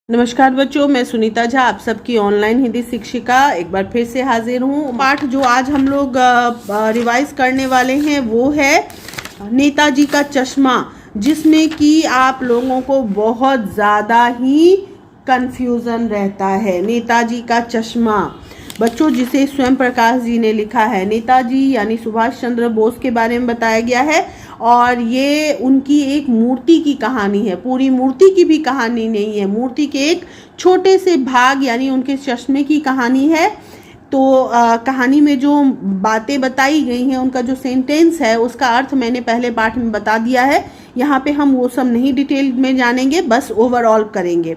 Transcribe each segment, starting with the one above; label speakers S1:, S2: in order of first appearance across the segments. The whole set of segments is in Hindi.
S1: नमस्कार बच्चों, मैं सुनीता झा आप सबकी ऑनलाइन हिंदी शिक्षिका एक बार फिर से हाजिर हूँ। पाठ जो आज हम लोग रिवाइज करने वाले हैं वो है नेताजी का चश्मा, जिसमें कि आप लोगों को बहुत ज़्यादा ही कंफ्यूजन रहता है। नेताजी का चश्मा बच्चों, जिसे स्वयं प्रकाश जी ने लिखा है। नेताजी यानी सुभाष चंद्र बोस के बारे में बताया गया है और ये उनकी एक मूर्ति की कहानी है। पूरी मूर्ति की भी कहानी नहीं है, मूर्ति के एक छोटे से भाग यानी उनके चश्मे की कहानी है। तो कहानी में जो बातें बताई गई हैं, उनका जो सेंटेंस है उसका अर्थ मैंने पहले पाठ में बता दिया है। यहाँ पे हम वो सब नहीं डिटेल में जानेंगे, बस ओवरऑल करेंगे।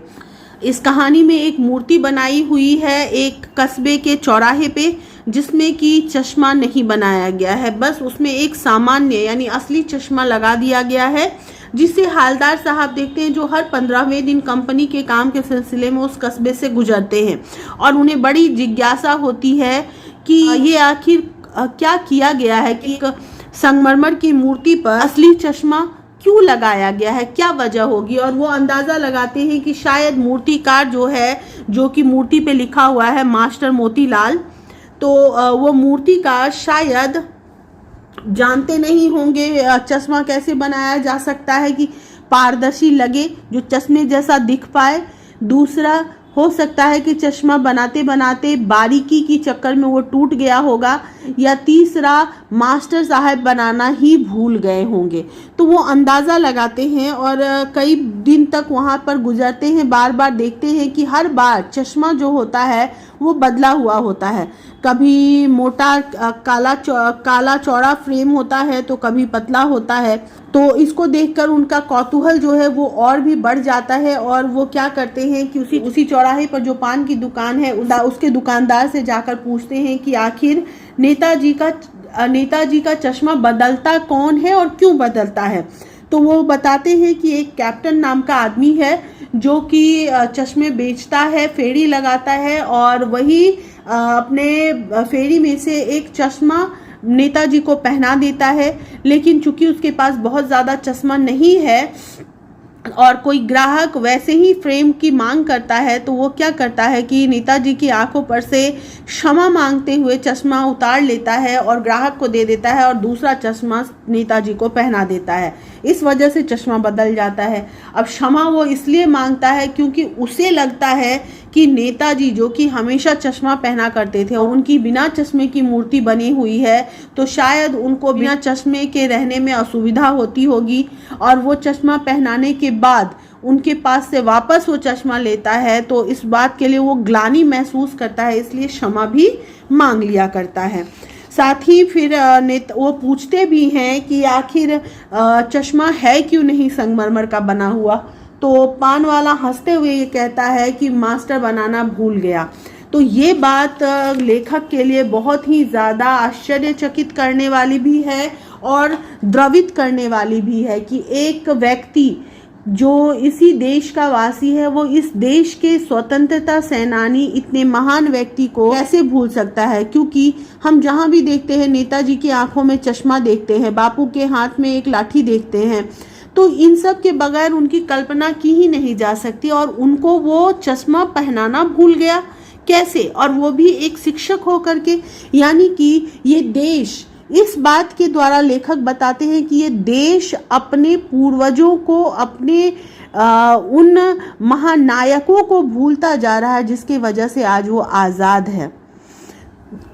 S1: इस कहानी में एक मूर्ति बनाई हुई है एक कस्बे के चौराहे पे, जिसमें कि चश्मा नहीं बनाया गया है, बस उसमें एक सामान्य यानी असली चश्मा लगा दिया गया है, जिसे हालदार साहब देखते हैं, जो हर 15वें दिन कंपनी के काम के सिलसिले में उस कस्बे से गुजरते हैं। और उन्हें बड़ी जिज्ञासा होती है कि ये आखिर क्या किया गया है कि एक संगमरमर की मूर्ति पर असली चश्मा क्यों लगाया गया है, क्या वजह होगी। और वो अंदाज़ा लगाते हैं कि शायद मूर्तिकार जो है, जो कि मूर्ति पे लिखा हुआ है मास्टर मोतीलाल, तो वो मूर्तिकार शायद जानते नहीं होंगे चश्मा कैसे बनाया जा सकता है कि पारदर्शी लगे, जो चश्मे जैसा दिख पाए। दूसरा, हो सकता है कि चश्मा बनाते बनाते बारीकी की चक्कर में वो टूट गया होगा, या तीसरा मास्टर साहब बनाना ही भूल गए होंगे। तो वो अंदाज़ा लगाते हैं और कई दिन तक वहाँ पर गुजरते हैं, बार बार देखते हैं कि हर बार चश्मा जो होता है वो बदला हुआ होता है। कभी मोटा काला चौड़ा फ्रेम होता है तो कभी पतला होता है। तो इसको देखकर उनका कौतूहल जो है वो और भी बढ़ जाता है और वो क्या करते हैं कि उसी चौराहे पर जो पान की दुकान है उसके दुकानदार से जाकर पूछते हैं कि आखिर नेताजी का चश्मा बदलता कौन है और क्यों बदलता है। तो वो बताते हैं कि एक कैप्टन नाम का आदमी है जो कि चश्मे बेचता है, फेरी लगाता है, और वही अपने फेरी में से एक चश्मा नेताजी को पहना देता है। लेकिन चूंकि उसके पास बहुत ज़्यादा चश्मा नहीं है और कोई ग्राहक वैसे ही फ्रेम की मांग करता है, तो वो क्या करता है कि नेताजी की आंखों पर से क्षमा मांगते हुए चश्मा उतार लेता है और ग्राहक को दे देता है और दूसरा चश्मा नेताजी को पहना देता है। इस वजह से चश्मा बदल जाता है। अब क्षमा वो इसलिए मांगता है क्योंकि उसे लगता है कि नेताजी जो कि हमेशा चश्मा पहना करते थे और उनकी बिना चश्मे की मूर्ति बनी हुई है, तो शायद उनको बिना चश्मे के रहने में असुविधा होती होगी, और वो चश्मा पहनाने के बाद उनके पास से वापस वो चश्मा लेता है, तो इस बात के लिए वो ग्लानि महसूस करता है, इसलिए क्षमा भी मांग लिया करता है। साथ ही फिर वो पूछते भी हैं कि आखिर चश्मा है क्यों नहीं संगमरमर का बना हुआ। तो पान वाला हंसते हुए ये कहता है कि मास्टर बनाना भूल गया। तो ये बात लेखक के लिए बहुत ही ज़्यादा आश्चर्यचकित करने वाली भी है और द्रवित करने वाली भी है कि एक व्यक्ति जो इसी देश का वासी है, वो इस देश के स्वतंत्रता सेनानी इतने महान व्यक्ति को कैसे भूल सकता है। क्योंकि हम जहाँ भी देखते हैं नेताजी की आंखों में चश्मा देखते हैं, बापू के हाथ में एक लाठी देखते हैं, तो इन सब के बगैर उनकी कल्पना की ही नहीं जा सकती। और उनको वो चश्मा पहनाना भूल गया कैसे, और वो भी एक शिक्षक होकर के। यानी कि ये देश, इस बात के द्वारा लेखक बताते हैं कि ये देश अपने पूर्वजों को, अपने उन महानायकों को भूलता जा रहा है, जिसकी वजह से आज वो आज़ाद है।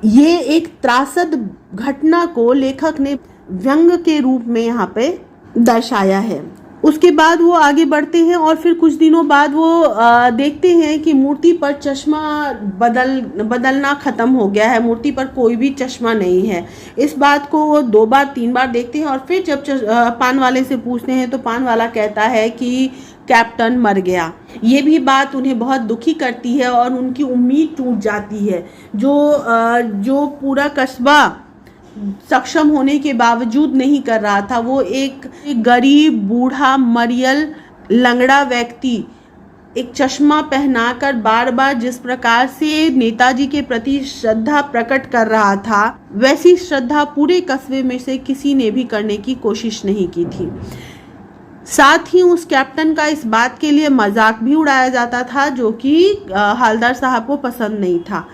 S1: ये एक त्रासद घटना को लेखक ने व्यंग के रूप में यहाँ पे दर्शाया है। उसके बाद वो आगे बढ़ते हैं और फिर कुछ दिनों बाद वो देखते हैं कि मूर्ति पर चश्मा बदलना ख़त्म हो गया है, मूर्ति पर कोई भी चश्मा नहीं है। इस बात को वो 2 बार 3 बार देखते हैं और फिर जब पान वाले से पूछते हैं तो पान वाला कहता है कि कैप्टन मर गया। ये भी बात उन्हें बहुत दुखी करती है और उनकी उम्मीद टूट जाती है। जो पूरा कस्बा सक्षम होने के बावजूद नहीं कर रहा था, वो एक गरीब बूढ़ा मरियल लंगड़ा व्यक्ति एक चश्मा पहनाकर बार बार जिस प्रकार से नेताजी के प्रति श्रद्धा प्रकट कर रहा था, वैसी श्रद्धा पूरे कस्बे में से किसी ने भी करने की कोशिश नहीं की थी। साथ ही उस कैप्टन का इस बात के लिए मजाक भी उड़ाया जाता था जो कि हालदार साहब को पसंद नहीं था।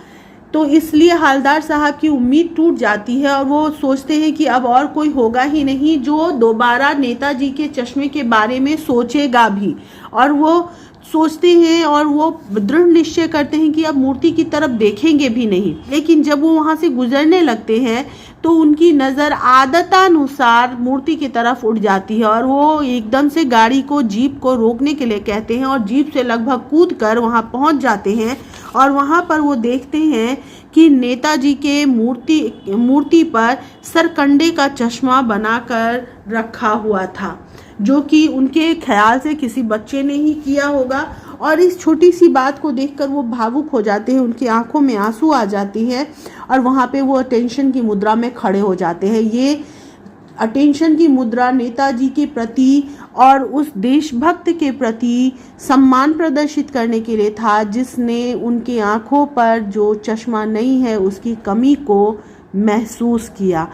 S1: तो इसलिए हालदार साहब की उम्मीद टूट जाती है और वो सोचते हैं कि अब और कोई होगा ही नहीं जो दोबारा नेताजी के चश्मे के बारे में सोचेगा भी, और वो सोचते हैं और वो दृढ़ निश्चय करते हैं कि अब मूर्ति की तरफ देखेंगे भी नहीं। लेकिन जब वो वहाँ से गुजरने लगते हैं तो उनकी नज़र आदतानुसार मूर्ति की तरफ उठ जाती है और वो एकदम से गाड़ी को, जीप को रोकने के लिए कहते हैं और जीप से लगभग कूद कर वहाँ पहुँच जाते हैं। और वहाँ पर वो देखते हैं कि नेताजी के मूर्ति पर सरकंडे का चश्मा बनाकर रखा हुआ था, जो कि उनके ख्याल से किसी बच्चे ने ही किया होगा। और इस छोटी सी बात को देखकर वो भावुक हो जाते हैं, उनकी आंखों में आंसू आ जाती है और वहाँ पे वो अटेंशन की मुद्रा में खड़े हो जाते हैं। ये अटेंशन की मुद्रा नेताजी के प्रति और उस देशभक्त के प्रति सम्मान प्रदर्शित करने के लिए था, जिसने उनकी आंखों पर जो चश्मा नहीं है उसकी कमी को महसूस किया।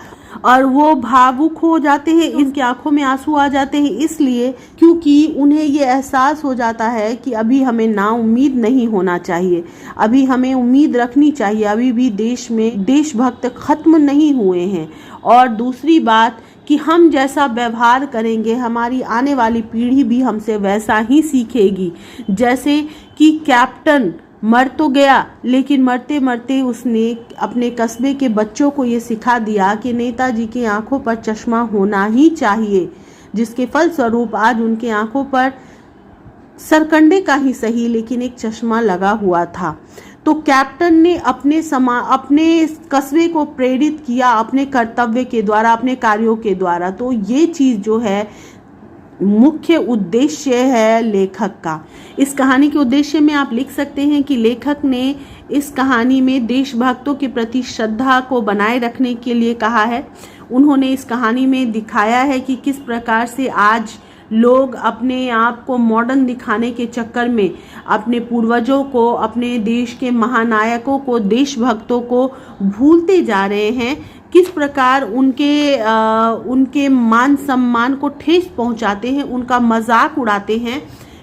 S1: और वो भावुक हो जाते हैं, इनकी आंखों में आंसू आ जाते हैं इसलिए क्योंकि उन्हें ये एहसास हो जाता है कि अभी हमें नाउम्मीद नहीं होना चाहिए, अभी हमें उम्मीद रखनी चाहिए, अभी भी देश में देशभक्त खत्म नहीं हुए हैं। और दूसरी बात कि हम जैसा व्यवहार करेंगे हमारी आने वाली पीढ़ी भी हमसे वैसा ही सीखेगी। जैसे कि कैप्टन मर तो गया, लेकिन मरते मरते उसने अपने कस्बे के बच्चों को ये सिखा दिया कि नेताजी की आंखों पर चश्मा होना ही चाहिए, जिसके फलस्वरूप आज उनके आंखों पर सरकंडे का ही सही लेकिन एक चश्मा लगा हुआ था। तो कैप्टन ने अपने कस्बे को प्रेरित किया अपने कर्तव्य के द्वारा, अपने कार्यों के द्वारा। तो ये चीज़ जो है मुख्य उद्देश्य है लेखक का। इस कहानी के उद्देश्य में आप लिख सकते हैं कि लेखक ने इस कहानी में देशभक्तों के प्रति श्रद्धा को बनाए रखने के लिए कहा है। उन्होंने इस कहानी में दिखाया है कि किस प्रकार से आज लोग अपने आप को मॉडर्न दिखाने के चक्कर में अपने पूर्वजों को, अपने देश के महानायकों को, देशभक्तों को भूलते जा रहे हैं, किस प्रकार उनके मान सम्मान को ठेस पहुंचाते हैं, उनका मजाक उड़ाते हैं।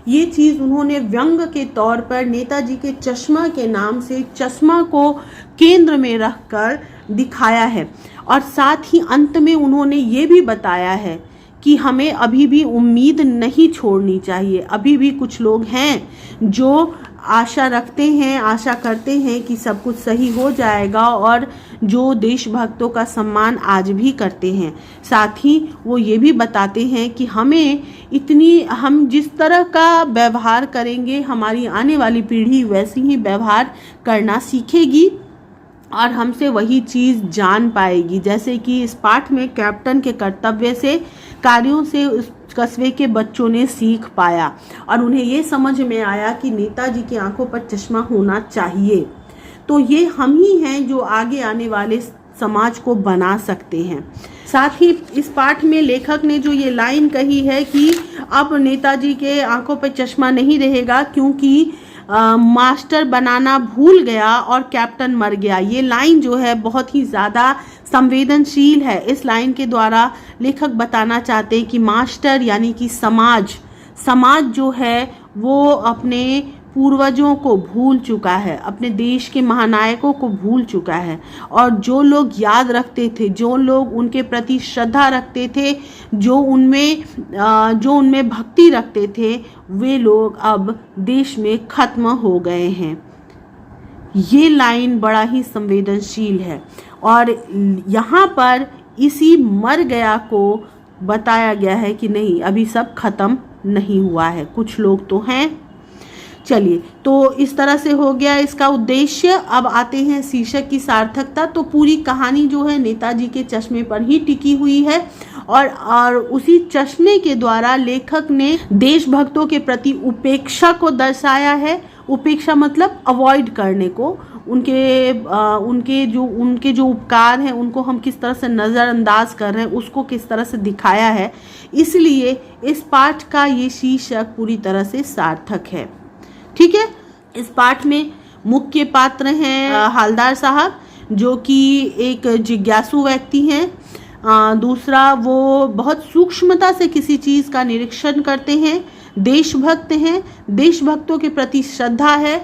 S1: ये चीज़ उन्होंने व्यंग के तौर पर नेताजी के चश्मा के नाम से चश्मा को केंद्र में रखकर दिखाया है। और साथ ही अंत में उन्होंने ये भी बताया है कि हमें अभी भी उम्मीद नहीं छोड़नी चाहिए। अभी भी कुछ लोग हैं जो आशा रखते हैं, आशा करते हैं कि सब कुछ सही हो जाएगा और जो देशभक्तों का सम्मान आज भी करते हैं। साथ ही वो ये भी बताते हैं कि हम जिस तरह का व्यवहार करेंगे हमारी आने वाली पीढ़ी वैसी ही व्यवहार करना सीखेगी और हमसे वही चीज़ जान पाएगी। जैसे कि इस पाठ में कैप्टन के कर्तव्य से, कार्यों से उस कस्बे के बच्चों ने सीख पाया और उन्हें ये समझ में आया कि नेताजी की आंखों पर चश्मा होना चाहिए। तो ये हम ही हैं जो आगे आने वाले समाज को बना सकते हैं। साथ ही इस पाठ में लेखक ने जो ये लाइन कही है कि अब नेताजी के आंखों पर चश्मा नहीं रहेगा क्योंकि मास्टर बनाना भूल गया और कैप्टन मर गया। ये लाइन जो है बहुत ही ज़्यादा संवेदनशील है। इस लाइन के द्वारा लेखक बताना चाहते हैं कि मास्टर यानी कि समाज जो है वो अपने पूर्वजों को भूल चुका है, अपने देश के महानायकों को भूल चुका है और जो लोग याद रखते थे, जो लोग उनके प्रति श्रद्धा रखते थे, जो उनमें भक्ति रखते थे, वे लोग अब देश में खत्म हो गए हैं। ये लाइन बड़ा ही संवेदनशील है और यहाँ पर इसी मर गया को बताया गया है कि नहीं, अभी सब खत्म नहीं हुआ है, कुछ लोग तो हैं। चलिए, तो इस तरह से हो गया इसका उद्देश्य। अब आते हैं शीर्षक की सार्थकता। तो पूरी कहानी जो है नेताजी के चश्मे पर ही टिकी हुई है और उसी चश्मे के द्वारा लेखक ने देशभक्तों के प्रति उपेक्षा को दर्शाया है। उपेक्षा मतलब अवॉइड करने को, उनके जो उपकार हैं उनको हम किस तरह से नज़रअंदाज कर रहे हैं उसको किस तरह से दिखाया है। इसलिए इस पाठ का ये शीर्षक पूरी तरह से सार्थक है। ठीक है, इस पाठ में मुख्य पात्र हैं हालदार साहब जो कि एक जिज्ञासु व्यक्ति हैं। दूसरा वो बहुत सूक्ष्मता से किसी चीज़ का निरीक्षण करते हैं, देशभक्त हैं, देशभक्तों के प्रति श्रद्धा है,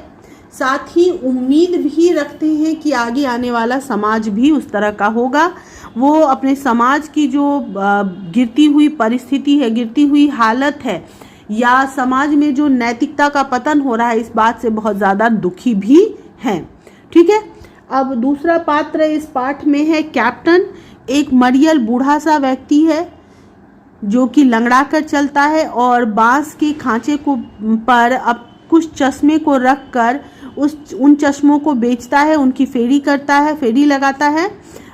S1: साथ ही उम्मीद भी रखते हैं कि आगे आने वाला समाज भी उस तरह का होगा। वो अपने समाज की जो गिरती हुई परिस्थिति है, गिरती हुई हालत है, या समाज में जो नैतिकता का पतन हो रहा है, इस बात से बहुत ज़्यादा दुखी भी हैं। ठीक है, अब दूसरा पात्र इस पाठ में है कैप्टन। एक मरियल बूढ़ा सा व्यक्ति है जो कि लंगड़ा कर चलता है और बांस के खांचे को पर अब कुछ चश्मे को रख कर उन चश्मों को बेचता है, उनकी फेरी करता है, फेरी लगाता है।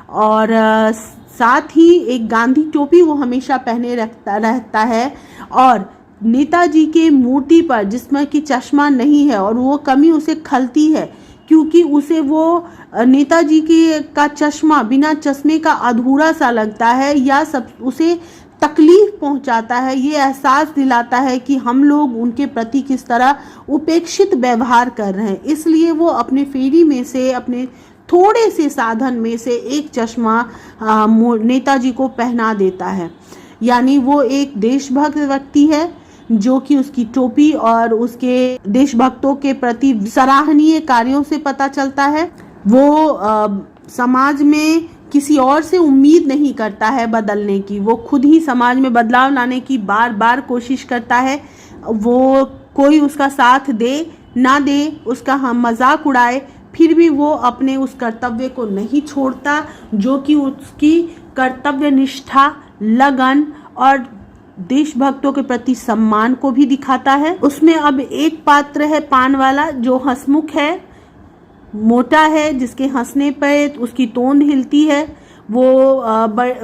S1: और साथ ही एक गांधी टोपी वो हमेशा पहने रहता है। और नेताजी के मूर्ति पर जिसमें कि चश्मा नहीं है, और वो कमी उसे खलती है क्योंकि उसे वो नेताजी का चश्मा बिना चश्मे का अधूरा सा लगता है, या सब उसे तकलीफ पहुंचाता है, ये एहसास दिलाता है कि हम लोग उनके प्रति किस तरह उपेक्षित व्यवहार कर रहे हैं। इसलिए वो अपने फेरी में से, अपने थोड़े से साधन में से एक चश्मा नेताजी को पहना देता है। यानी वो एक देशभक्त व्यक्ति है जो कि उसकी टोपी और उसके देशभक्तों के प्रति सराहनीय कार्यों से पता चलता है। वो समाज में किसी और से उम्मीद नहीं करता है बदलने की, वो खुद ही समाज में बदलाव लाने की बार बार कोशिश करता है। वो कोई उसका साथ दे ना दे, उसका हम मजाक उड़ाए, फिर भी वो अपने उस कर्तव्य को नहीं छोड़ता जो कि उसकी कर्तव्य निष्ठा, लगन और देशभक्तों के प्रति सम्मान को भी दिखाता है। उसमें अब एक पात्र है पान वाला, जो हंसमुख है, मोटा है, जिसके हंसने पर उसकी तोंद हिलती है। वो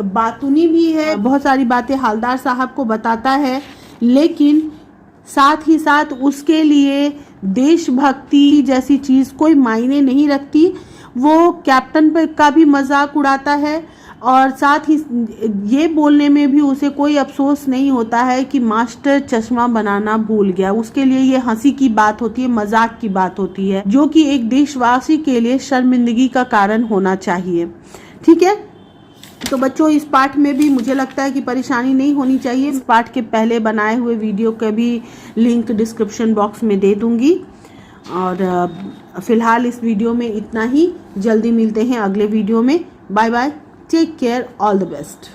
S1: बातूनी भी है, बहुत सारी बातें हालदार साहब को बताता है, लेकिन साथ ही साथ उसके लिए देशभक्ति जैसी चीज़ कोई मायने नहीं रखती। वो कैप्टन पर का भी मजाक उड़ाता है और साथ ही ये बोलने में भी उसे कोई अफसोस नहीं होता है कि मास्टर चश्मा बनाना भूल गया। उसके लिए ये हंसी की बात होती है, मजाक की बात होती है, जो कि एक देशवासी के लिए शर्मिंदगी का कारण होना चाहिए। ठीक है, तो बच्चों इस पाठ में भी मुझे लगता है कि परेशानी नहीं होनी चाहिए। इस पाठ के पहले बनाए हुए वीडियो का भी लिंक डिस्क्रिप्शन बॉक्स में दे दूंगी। और फिलहाल इस वीडियो में इतना ही। जल्दी मिलते हैं अगले वीडियो में। Bye bye, take care, all the best.